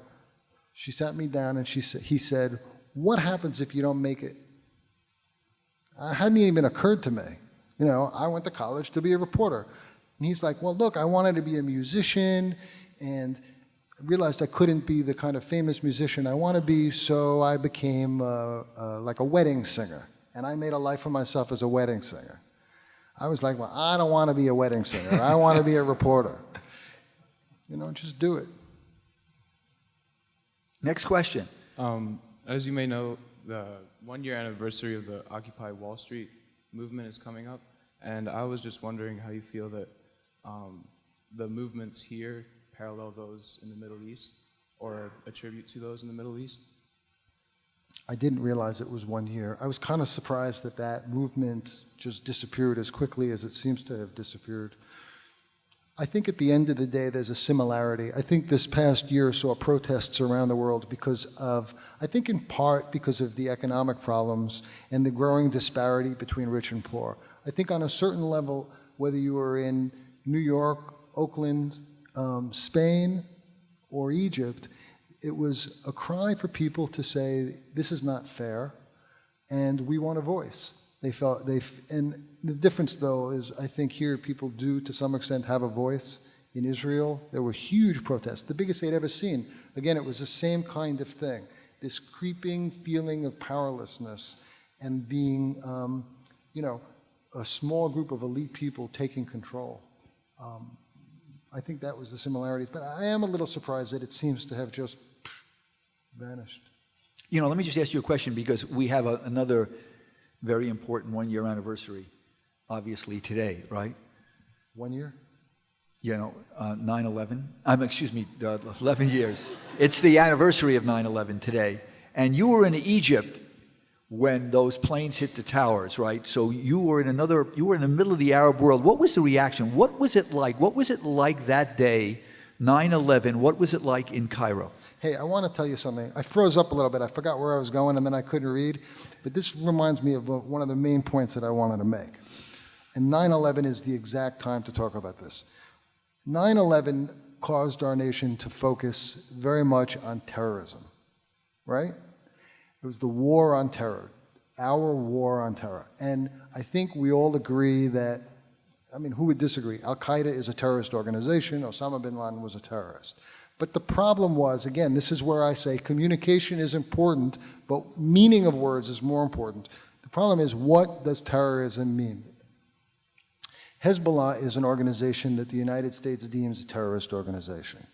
she sat me down and he said, what happens if you don't make it? It hadn't even occurred to me. I went to college to be a reporter. And he's like, well, look, I wanted to be a musician, and I realized I couldn't be the kind of famous musician I want to be, so I became like a wedding singer. And I made a life for myself as a wedding singer. I was like, well, I don't want to be a wedding singer. I want to be a reporter. Just do it. Next question. As you may know, the 1-year anniversary of the Occupy Wall Street movement is coming up, and I was just wondering how you feel that the movements here parallel those in the Middle East or attribute to those in the Middle East? I didn't realize it was 1 year. I was kind of surprised that that movement just disappeared as quickly as it seems to have disappeared. I think at the end of the day, there's a similarity. I think this past year saw protests around the world I think in part because of the economic problems and the growing disparity between rich and poor. I think on a certain level, whether you were in New York, Oakland, Spain, or Egypt, it was a cry for people to say, this is not fair, and we want a voice. And the difference, though, is I think here people do, to some extent, have a voice. In Israel, there were huge protests, the biggest they'd ever seen. Again, it was the same kind of thing, this creeping feeling of powerlessness and being, a small group of elite people taking control. I think that was the similarities, but I am a little surprised that it seems to have just vanished. Let me just ask you a question, because we have another very important 1-year anniversary, obviously today, right? 1 year? 9/11. 11 years. It's the anniversary of 9/11 today. And you were in Egypt when those planes hit the towers, right? So you were in the middle of the Arab world. What was the reaction? What was it like? What was it like that day, 9/11? What was it like in Cairo? Hey, I want to tell you something. I froze up a little bit. I forgot where I was going, and then I couldn't read. But this reminds me of one of the main points that I wanted to make. And 9/11 is the exact time to talk about this. 9/11 caused our nation to focus very much on terrorism, right? It was the war on terror, our war on terror. And I think we all agree that, who would disagree? Al-Qaeda is a terrorist organization. Osama bin Laden was a terrorist. But the problem was, again, this is where I say communication is important, but meaning of words is more important. The problem is, what does terrorism mean? Hezbollah is an organization that the United States deems a terrorist organization.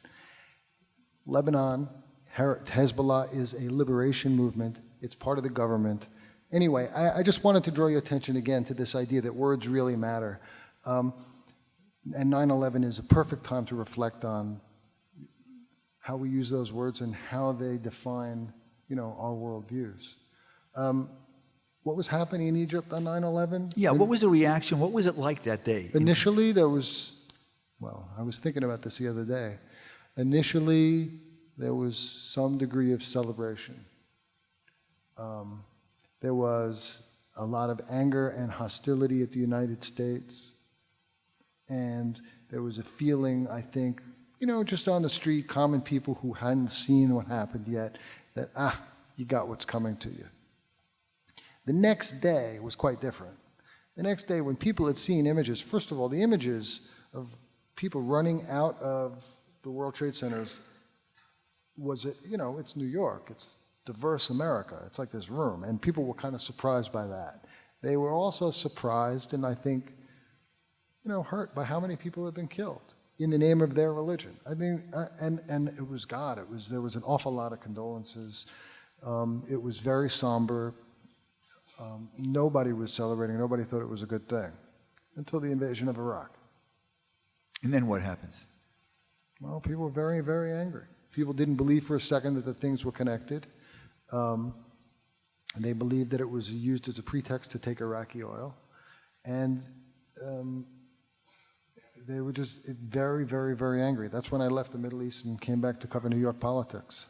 Lebanon, Hezbollah is a liberation movement. It's part of the government. Anyway, I just wanted to draw your attention again to this idea that words really matter. And 9/11 is a perfect time to reflect on how we use those words and how they define, our worldviews. What was happening in Egypt on 9/11? Yeah, what was the reaction? What was it like that day? Initially, I was thinking about this the other day. Initially, there was some degree of celebration. There was a lot of anger and hostility at the United States. And there was a feeling, I think, just on the street, common people who hadn't seen what happened yet, that, you got what's coming to you. The next day was quite different. The next day, when people had seen images, first of all, the images of people running out of the World Trade Centers was, it's New York, it's diverse America, it's like this room, and people were kind of surprised by that. They were also surprised, and I think, hurt by how many people had been killed in the name of their religion. I mean, and it was God. There was an awful lot of condolences. It was very somber. Nobody was celebrating. Nobody thought it was a good thing until the invasion of Iraq. And then what happens? Well, people were very, very angry. People didn't believe for a second that the things were connected. They believed that it was used as a pretext to take Iraqi oil. And they were just very, very, very angry. That's when I left the Middle East and came back to cover New York politics.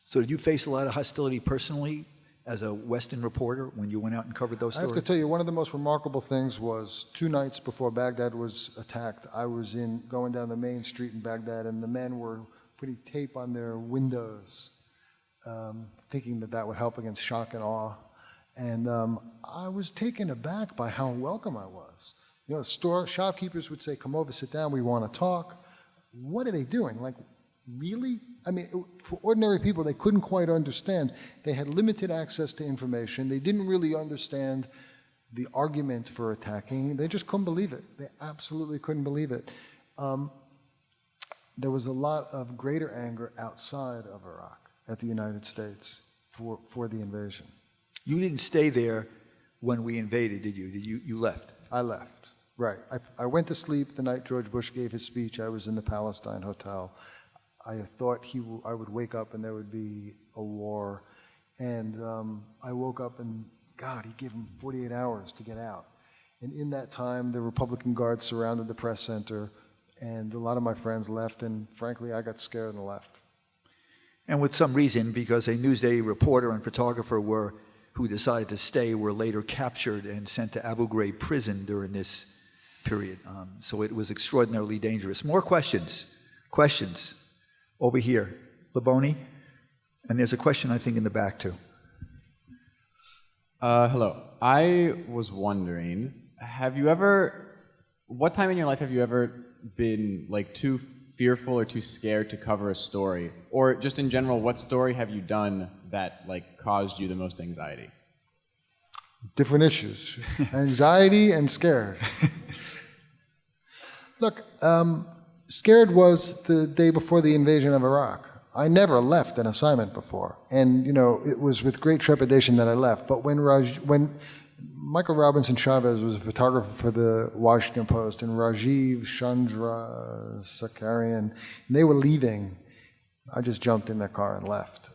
So did you face a lot of hostility personally as a Western reporter when you went out and covered those stories? I have to tell you, one of the most remarkable things was 2 nights before Baghdad was attacked, I was going down the main street in Baghdad, and the men were putting tape on their windows, thinking that would help against shock and awe. And I was taken aback by how welcome I was. Shopkeepers would say, "Come over, sit down, we want to talk." What are they doing? Like, really? I mean, for ordinary people, they couldn't quite understand. They had limited access to information. They didn't really understand the argument for attacking. They just couldn't believe it. They absolutely couldn't believe it. There was a lot of greater anger outside of Iraq at the United States for the invasion. You didn't stay there when we invaded, did you? You left? I left. Right. I went to sleep the night George Bush gave his speech. I was in the Palestine Hotel. I thought I would wake up and there would be a war. And I woke up and, God, he gave him 48 hours to get out. And in that time, the Republican guards surrounded the press center, and a lot of my friends left, and frankly, I got scared and left. And with some reason, because a Newsday reporter and photographer who decided to stay were later captured and sent to Abu Ghraib prison during this period. So it was extraordinarily dangerous. More questions? Questions? Over here. Laboni? And there's a question, I think, in the back, too. Hello. I was wondering, what time in your life have you ever been too fearful or too scared to cover a story? Or just in general, what story have you done that caused you the most anxiety? Different issues. Anxiety and scared. Look, scared was the day before the invasion of Iraq. I never left an assignment before. And, it was with great trepidation that I left. But when Michael Robinson Chavez was a photographer for the Washington Post, and Rajiv Chandra Sakarian, and they were leaving, I just jumped in their car and left.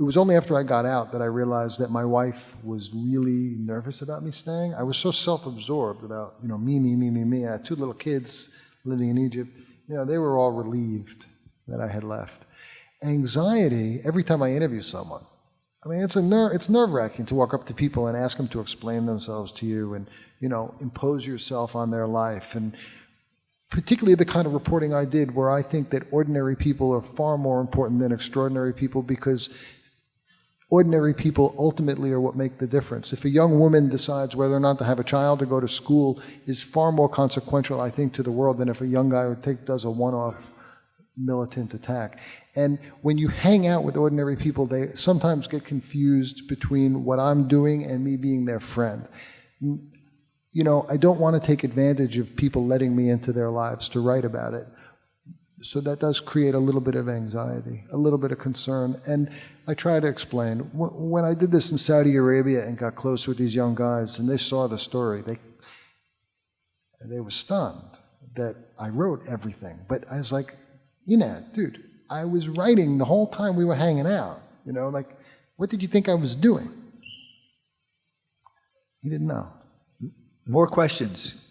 It was only after I got out that I realized that my wife was really nervous about me staying. I was so self-absorbed about, me. I had 2 little kids living in Egypt. They were all relieved that I had left. Anxiety, every time I interview someone, I mean, it's nerve-wracking to walk up to people and ask them to explain themselves to you and, impose yourself on their life. And particularly the kind of reporting I did where I think that ordinary people are far more important than extraordinary people, because ordinary people ultimately are what make the difference. If a young woman decides whether or not to have a child or go to school is far more consequential, I think, to the world than if a young guy does a one-off militant attack. And when you hang out with ordinary people, they sometimes get confused between what I'm doing and me being their friend. I don't want to take advantage of people letting me into their lives to write about it. So that does create a little bit of anxiety, a little bit of concern. And I try to explain. When I did this in Saudi Arabia and got close with these young guys and they saw the story, they were stunned that I wrote everything. But I was like, Enad, dude, I was writing the whole time we were hanging out. You know, like, what did you think I was doing? He didn't know. More questions?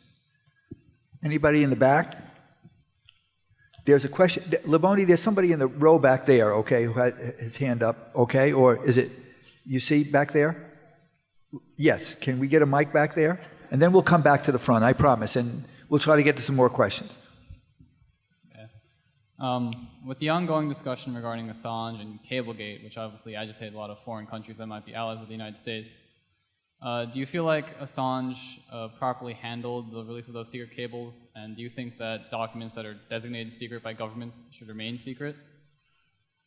Anybody in the back? There's a question. Laboni, there's somebody in the row back there, okay, who had his hand up, okay? Or is it, you see back there? Yes. Can we get a mic back there? And then we'll come back to the front, I promise, and we'll try to get to some more questions. With the ongoing discussion regarding Assange and Cablegate, which obviously agitated a lot of foreign countries that might be allies with the United States, do you feel like Assange properly handled the release of those secret cables? And do you think that documents that are designated secret by governments should remain secret?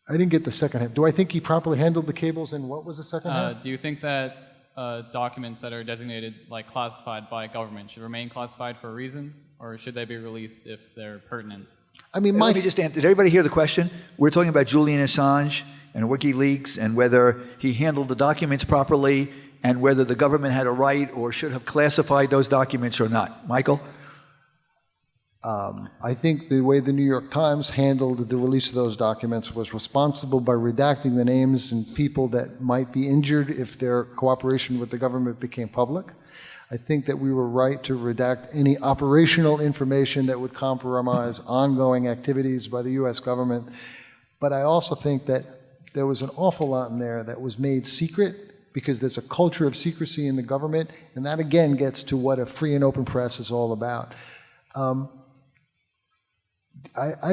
I didn't get the second half. Do I think he properly handled the cables, and what was the second half? Do you think that documents that are designated like classified by government should remain classified for a reason, or should they be released if they're pertinent? I mean, Let me just answer. Did everybody hear the question? We're talking about Julian Assange and WikiLeaks and whether he handled the documents properly and whether the government had a right or should have classified those documents or not. Michael? I think the way the New York Times handled the release of those documents was responsible by redacting the names and people that might be injured if their cooperation with the government became public. I think that we were right to redact any operational information that would compromise ongoing activities by the U.S. government. But I also think that there was an awful lot in there that was made secret because there's a culture of secrecy in the government, and that again gets to what a free and open press is all about. I'm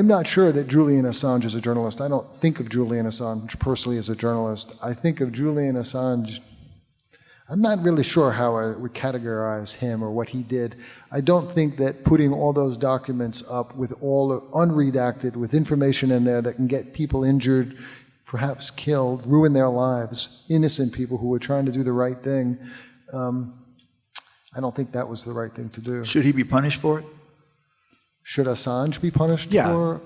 not sure that Julian Assange is a journalist. I don't think of Julian Assange personally as a journalist. I think of Julian Assange, I'm not really sure how I would categorize him or what he did. I don't think that putting all those documents up with all unredacted, with information in there that can get people injured, perhaps killed, ruin their lives, innocent people who were trying to do the right thing, I don't think that was the right thing to do. Should he be punished for it? Should Assange be punished for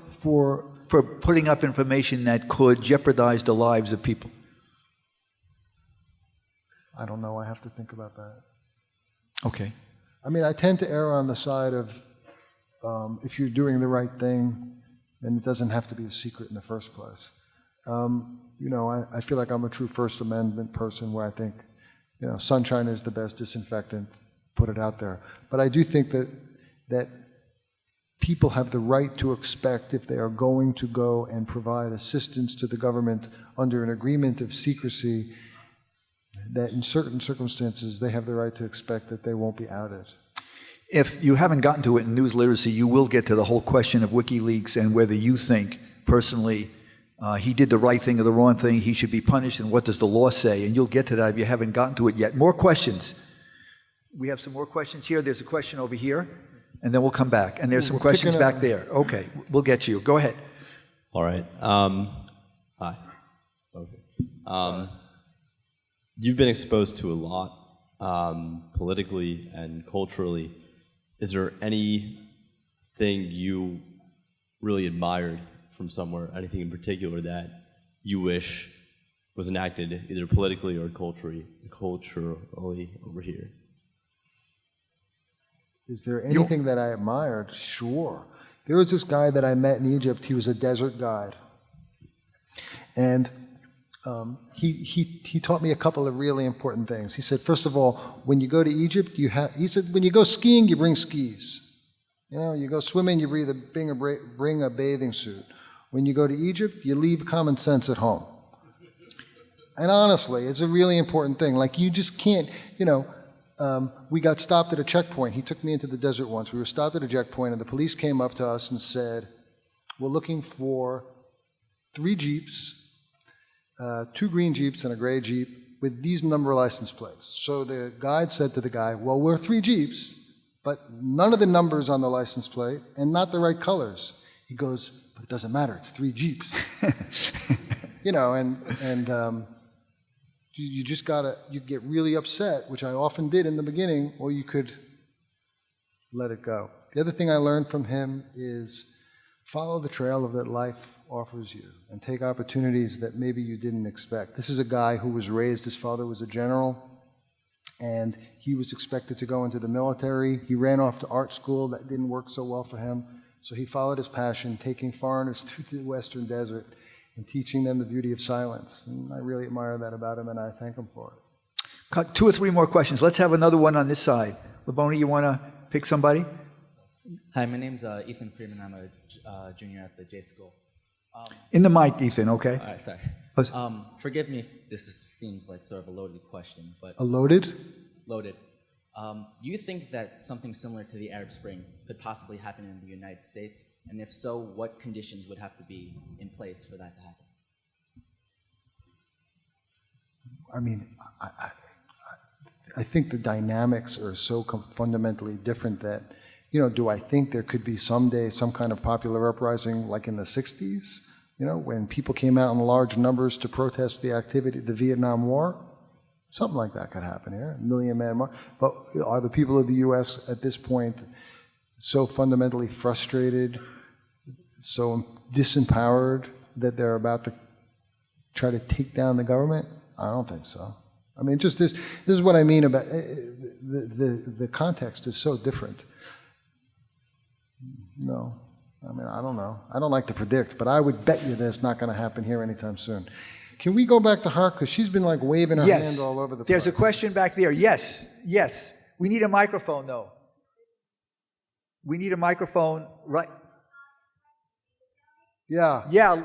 putting up information that could jeopardize the lives of people? I don't know. I have to think about that. Okay. I mean, I tend to err on the side of if you're doing the right thing, then it doesn't have to be a secret in the first place. You know, I feel like I'm a true First Amendment person where I think, you know, sunshine is the best disinfectant, put it out there. But I do think that people have the right to expect, if they are going to go and provide assistance to the government under an agreement of secrecy, that in certain circumstances they have the right to expect that they won't be outed. If you haven't gotten to it in news literacy, you will get to the whole question of WikiLeaks and whether you think, personally, he did the right thing or the wrong thing, he should be punished, and what does the law say? And you'll get to that if you haven't gotten to it yet. More questions. We have some more questions here. There's a question over here, and then we'll come back. And there's some questions back there. Okay, we'll get you. Go ahead. All right. Hi. Okay. You've been exposed to a lot, politically and culturally. Is there anything you really admired from somewhere, anything in particular that you wish was enacted either politically or culturally over here? Is there anything that I admired? Sure. There was this guy that I met in Egypt. He was a desert guide. And he taught me a couple of really important things. He said, first of all, when you go to Egypt, he said, when you go skiing, you bring skis. You know, you go swimming, you bring a bathing suit. When you go to Egypt, you leave common sense at home. And honestly, it's a really important thing. Like, you just can't, you know, we got stopped at a checkpoint. He took me into the desert once. We were stopped at a checkpoint, and the police came up to us and said, we're looking for 3 Jeeps, 2 green Jeeps and a gray Jeep with these number license plates. So the guide said to the guy, well, we're 3 Jeeps, but none of the numbers on the license plate and not the right colors. He goes, but it doesn't matter, it's 3 Jeeps. You know, and you just gotta, you get really upset, which I often did in the beginning, or you could let it go. The other thing I learned from him is follow the trail of that life offers you and take opportunities that maybe you didn't expect. This is a guy who was raised, his father was a general, and he was expected to go into the military. He ran off to art school. That didn't work so well for him. So he followed his passion, taking foreigners through the Western desert and teaching them the beauty of silence. And I really admire that about him, and I thank him for it. Cut 2 or 3 more questions. Let's have another one on this side. Laboni, you want to pick somebody? Hi, my name's Ethan Freeman. I'm a junior at the J School. In the mic, Ethan, okay? All right, sorry. Forgive me if seems like sort of a loaded question, but... A loaded? Loaded. Do you think that something similar to the Arab Spring could possibly happen in the United States? And if so, what conditions would have to be in place for that to happen? I mean, I think the dynamics are so fundamentally different that, do I think there could be someday some kind of popular uprising like in the 60s, when people came out in large numbers to protest the activity, the Vietnam War? Something like that could happen here, a million-man march. But are the people of the U.S. at this point so fundamentally frustrated, so disempowered that they're about to try to take down the government? I don't think so. I mean, just this is what I mean about the context is so different. No, I mean, I don't know. I don't like to predict, but I would bet you that's not going to happen here anytime soon. Can we go back to her? Because she's been like waving her hand all over the place. There's a question back there. Yes, yes. We need a microphone, though. We need a microphone, right? Yeah. Yeah,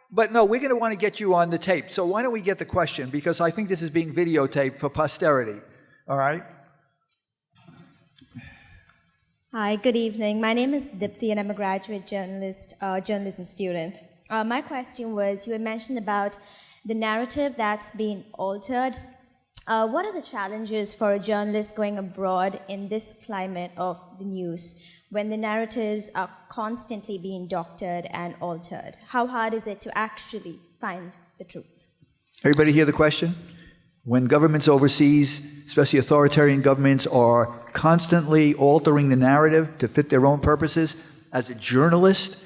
but no, we're going to want to get you on the tape. So why don't we get the question? Because I think this is being videotaped for posterity. All right? Hi, good evening. My name is Dipti, and I'm a graduate journalism student. My question was, you had mentioned about the narrative that's been altered. What are the challenges for a journalist going abroad in this climate of the news, when the narratives are constantly being doctored and altered? How hard is it to actually find the truth? Everybody hear the question? When governments overseas, especially authoritarian governments, are constantly altering the narrative to fit their own purposes, as a journalist,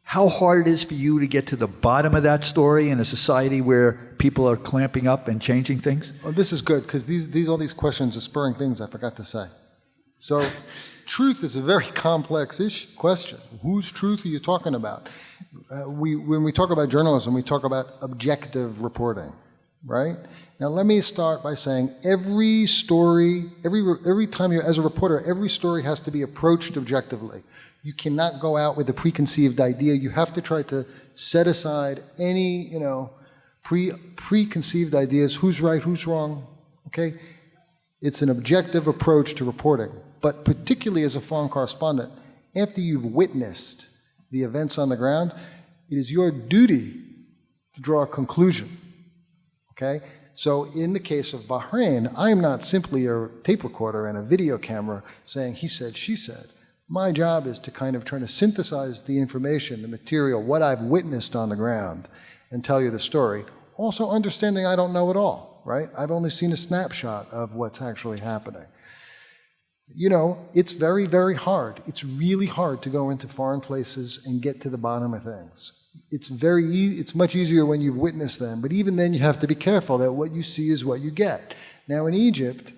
how hard it is for you to get to the bottom of that story in a society where people are clamping up and changing things? Well, this is good, because all these questions are spurring things I forgot to say. So, truth is a very complex question. Whose truth are you talking about? When we talk about journalism, we talk about objective reporting, right? Now, let me start by saying every story, every time you're as a reporter, every story has to be approached objectively. You cannot go out with a preconceived idea. You have to try to set aside any, preconceived ideas. Who's right, who's wrong, okay? It's an objective approach to reporting. But particularly as a foreign correspondent, after you've witnessed the events on the ground, it is your duty to draw a conclusion, okay? So in the case of Bahrain, I am not simply a tape recorder and a video camera saying he said, she said. My job is to kind of try to synthesize the information, the material, what I've witnessed on the ground, and tell you the story. Also understanding I don't know it all, right? I've only seen a snapshot of what's actually happening. It's very, very hard. It's really hard to go into foreign places and get to the bottom of things. It's much easier when you've witnessed them, but even then you have to be careful that what you see is what you get. Now in Egypt,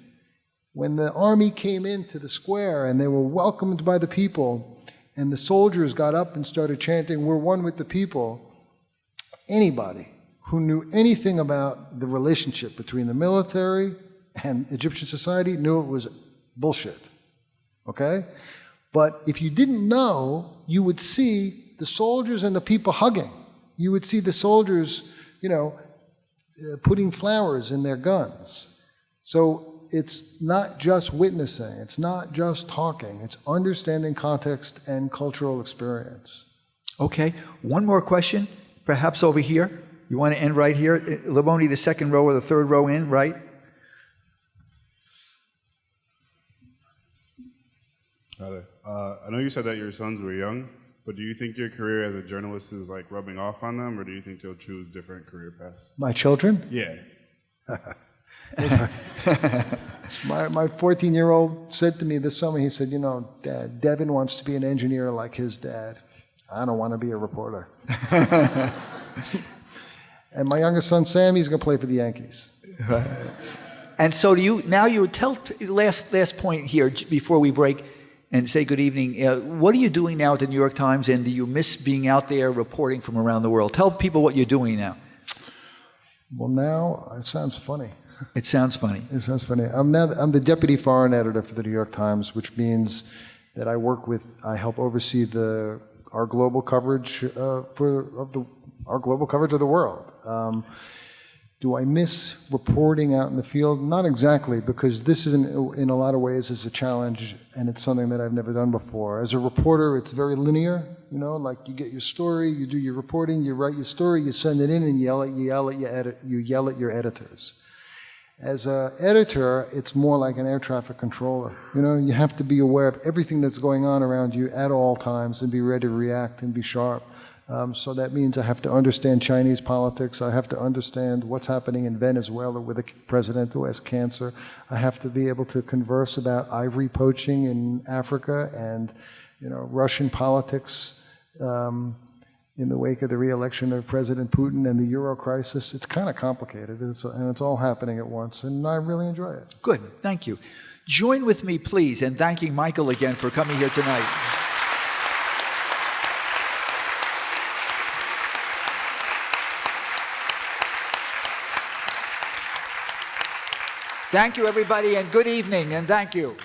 when the army came into the square and they were welcomed by the people, and the soldiers got up and started chanting, "We're one with the people," anybody who knew anything about the relationship between the military and Egyptian society knew it was bullshit, okay? But if you didn't know, you would see the soldiers and the people hugging. You would see the soldiers, putting flowers in their guns. So it's not just witnessing, it's not just talking, it's understanding context and cultural experience. Okay, one more question, perhaps over here. You want to end right here? Laboni, the second row or the third row in, right? Hi there. I know you said that your sons were young, but do you think your career as a journalist is like rubbing off on them, or do you think they'll choose different career paths? My children? Yeah. My 14-year-old said to me this summer, he said, Dad, Devin wants to be an engineer like his dad. I don't want to be a reporter. And my youngest son, Sam, he's going to play for the Yankees. And so you tell, last point here before we break, and say good evening. What are you doing now at the New York Times, and do you miss being out there reporting from around the world? Tell people what you're doing now. Well, now it sounds funny. It sounds funny. It sounds funny. I'm the deputy foreign editor for the New York Times, which means that I help oversee our global coverage of the world. Do I miss reporting out in the field? Not exactly, because this is in a lot of ways is a challenge, and it's something that I've never done before. As a reporter, it's very linear. Like you get your story, you do your reporting, you write your story, you send it in, and you yell at your editors. As an editor, it's more like an air traffic controller. You have to be aware of everything that's going on around you at all times and be ready to react and be sharp. So that means I have to understand Chinese politics. I have to understand what's happening in Venezuela with a president who has cancer. I have to be able to converse about ivory poaching in Africa and, Russian politics in the wake of the re-election of President Putin and the Euro crisis. It's kind of complicated, and it's all happening at once, and I really enjoy it. Good, thank you. Join with me, please, in thanking Michael again for coming here tonight. Thank you, everybody, and good evening, and thank you.